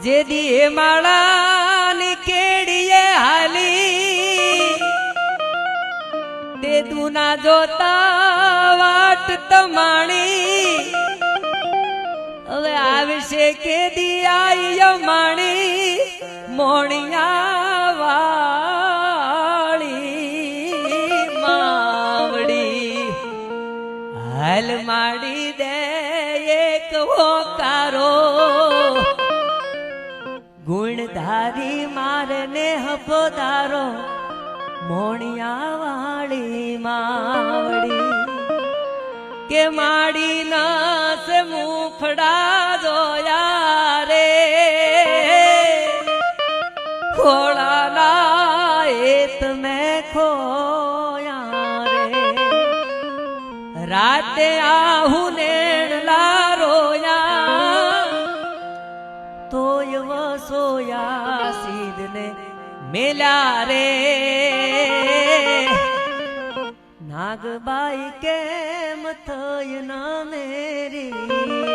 જે દી માળાની કેડીએ હાલી તે દુના જોતા વાટ તમાણી હવે આવશે કે દી આઈ માણી મોણિયા વાળી માવડી હાલ માડી દે એક હોકારો ગુણધારી મારને હપોધારો મોણિયા વાળી માવડી કે માડી નાસ મુખડા જોયા રે ખોળાના એત મેં ખોયા રે રાતે આહું નેણલા રોયા તોય વસોયા સીધને મેલા રે નાગબાઈ કેમ થય ના મેરી